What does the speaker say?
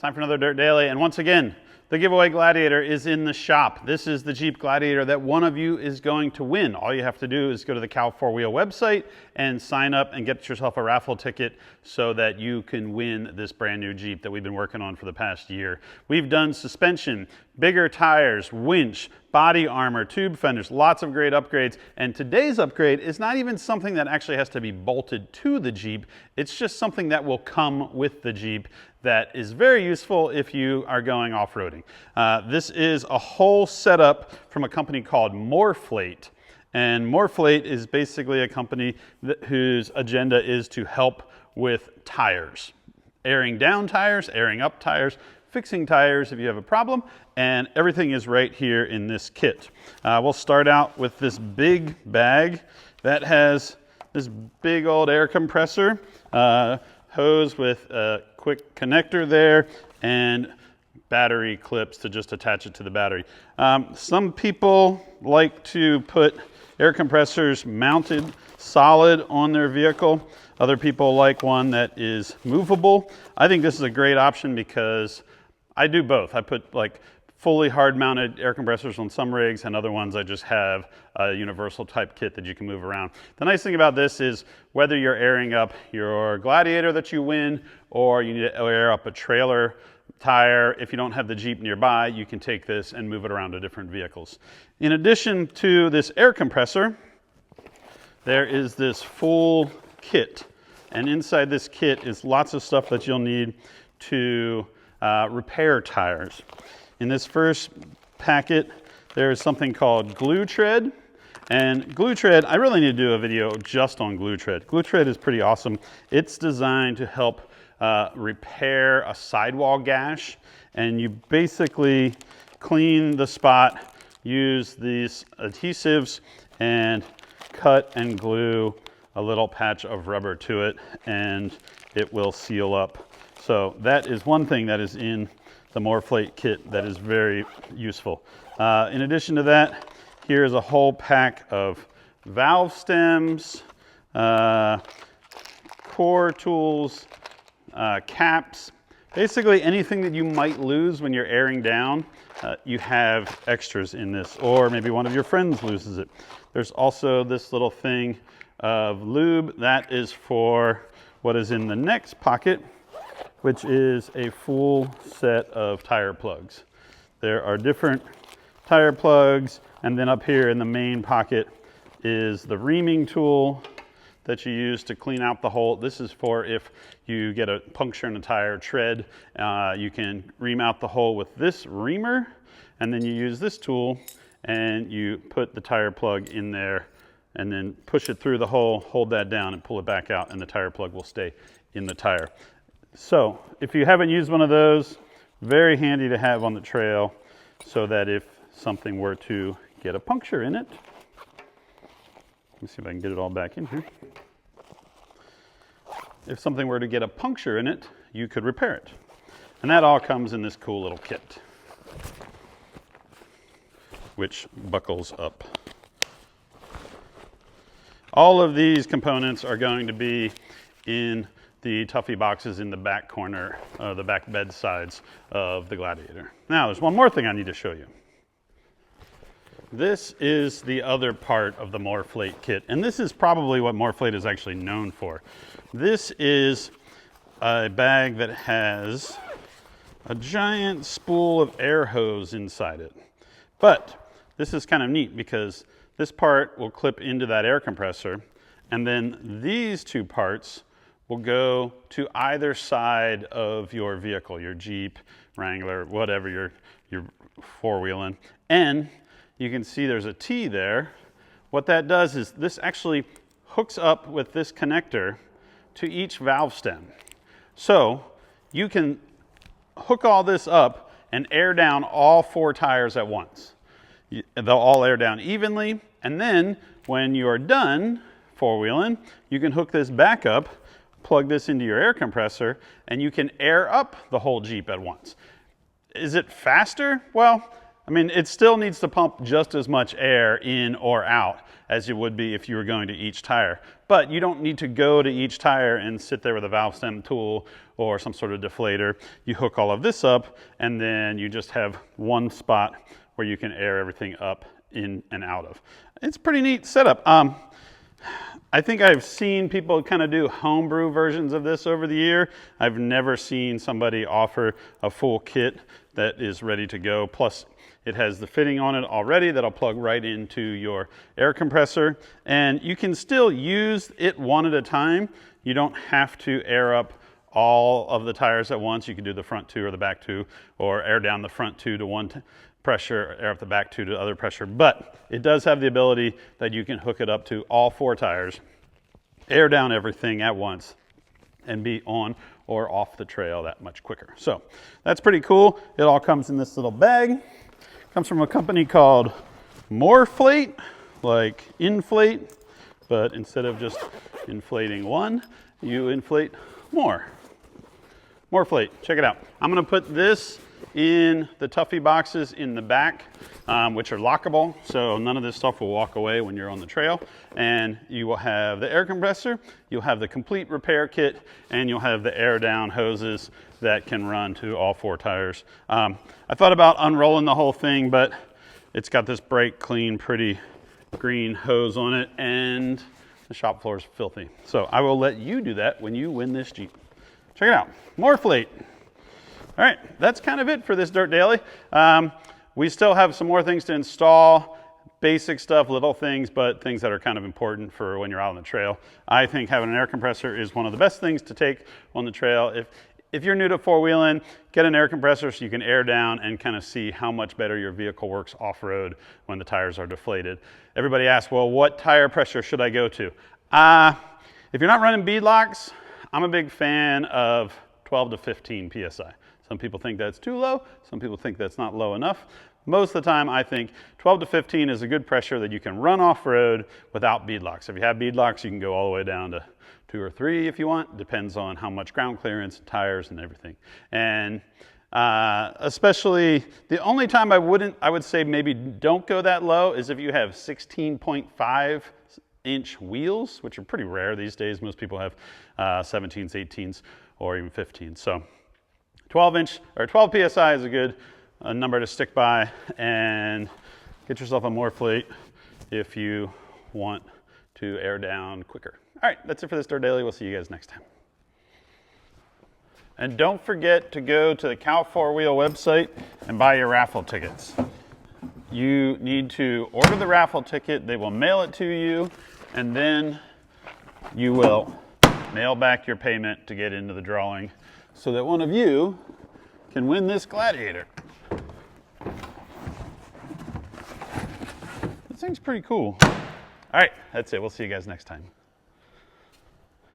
time for another Dirt Daily, and once again, the giveaway Gladiator is in the shop. This is the Jeep Gladiator that one of you is going to win. All you have to do is go to the Cal 4-Wheel website and sign up and get yourself a raffle ticket so that you can win this brand new Jeep that we've been working on for the past year. We've done suspension, bigger tires, winch, body armor, tube fenders, lots of great upgrades. And today's upgrade is not even something that actually has to be bolted to the Jeep. It's just something that will come with the Jeep that is very useful if you are going off-roading. This is a whole setup from a company called Morrflate. And Morrflate is basically a company whose agenda is to help with tires. Airing down tires, airing up tires, fixing tires if you have a problem, and everything is right here in this kit. We'll start out with this big bag that has this big old air compressor, hose with a quick connector there, and battery clips to just attach it to the battery. Some people like to put air compressors mounted solid on their vehicle. Other people like one that is movable. I think this is a great option because I do both. I put like fully hard mounted air compressors on some rigs, and other ones I just have a universal type kit that you can move around. The nice thing about this is whether you're airing up your Gladiator that you win, or you need to air up a trailer tire, if you don't have the Jeep nearby, you can take this and move it around to different vehicles. In addition to this air compressor, there is this full kit. And inside this kit is lots of stuff that you'll need to repair tires. In this first packet, there is something called glue tread. And glue tread, I really need to do a video just on glue tread. Glue tread is pretty awesome. It's designed to help repair a sidewall gash. And you basically clean the spot, use these adhesives, and cut and glue a little patch of rubber to it, and it will seal up. So that is one thing that is in the Morrflate kit that is very useful. In addition to that, here's a whole pack of valve stems, core tools, caps, basically anything that you might lose when you're airing down, you have extras in this, or maybe one of your friends loses it. There's also this little thing of lube that is for what is in the next pocket, which is a full set of tire plugs. There are different tire plugs, and then up here in the main pocket is the reaming tool that you use to clean out the hole. This is for if you get a puncture in a tire tread, you can ream out the hole with this reamer, and then you use this tool and you put the tire plug in there and then push it through the hole, hold that down and pull it back out, and the tire plug will stay in the tire. So if you haven't used one of those, very handy to have on the trail so that if something were to get a puncture in it, let me see if I can get it all back in here. If something were to get a puncture in it, you could repair it. And that all comes in this cool little kit, which buckles up. All of these components are going to be in the Tuffy boxes in the back corner, the back bed sides of the Gladiator. Now, there's one more thing I need to show you. This is the other part of the Morrflate kit, and this is probably what Morrflate is actually known for. This is a bag that has a giant spool of air hose inside it. But this is kind of neat because this part will clip into that air compressor, and then these two parts will go to either side of your vehicle, your Jeep, Wrangler, whatever you're four-wheeling. And you can see there's a T there. What that does is this actually hooks up with this connector to each valve stem. So you can hook all this up and air down all 4 tires at once. They'll all air down evenly, and then when you're done four-wheeling, you can hook this back up, plug this into your air compressor, and you can air up the whole Jeep at once. Is it faster? Well, I mean, it still needs to pump just as much air in or out as it would be if you were going to each tire. But you don't need to go to each tire and sit there with a valve stem tool or some sort of deflator. You hook all of this up, and then you just have one spot where you can air everything up, in, and out of. It's a pretty neat setup. I think I've seen people kind of do homebrew versions of this over the year. I've never seen somebody offer a full kit that is ready to go. Plus, it has the fitting on it already that'll plug right into your air compressor. And you can still use it one at a time. You don't have to air up all of the tires at once. You can do the front two or the back two, or air down the front two to one pressure, air up the back two to other pressure. But it does have the ability that you can hook it up to all 4 tires, air down everything at once, and be on or off the trail that much quicker. So that's pretty cool. It all comes in this little bag. Comes from a company called Morrflate, like inflate, but instead of just inflating one, you inflate more. Morrflate, check it out. I'm gonna put this in the Tuffy boxes in the back, which are lockable, so none of this stuff will walk away when you're on the trail. And you will have the air compressor, you'll have the complete repair kit, and you'll have the air down hoses that can run to all 4 tires. I thought about unrolling the whole thing, but it's got this bright, clean, pretty green hose on it, and the shop floor is filthy. So I will let you do that when you win this Jeep. Check it out, Morrflate. All right, that's kind of it for this Dirt Daily. We still have some more things to install, basic stuff, little things, but things that are kind of important for when you're out on the trail. I think having an air compressor is one of the best things to take on the trail. If you're new to 4-wheeling, get an air compressor so you can air down and kind of see how much better your vehicle works off-road when the tires are deflated. Everybody asks, well, what tire pressure should I go to? If you're not running beadlocks, I'm a big fan of 12 to 15 PSI. Some people think that's too low. Some people think that's not low enough. Most of the time, I think 12 to 15 is a good pressure that you can run off-road without beadlocks. If you have beadlocks, you can go all the way down to 2 or 3 if you want. Depends on how much ground clearance, tires, and everything. And especially, the only time I would say maybe don't go that low is if you have 16.5-inch wheels, which are pretty rare these days. Most people have 17s, 18s, or even 15s. So 12 PSI is a good number to stick by, and get yourself a Morrflate if you want to air down quicker. All right, that's it for this Dirt Daily. We'll see you guys next time. And don't forget to go to the Cal 4-Wheel website and buy your raffle tickets. You need to order the raffle ticket, they will mail it to you, and then you will mail back your payment to get into the drawing so that one of you can win this Gladiator. This thing's pretty cool. All right, that's it. We'll see you guys next time.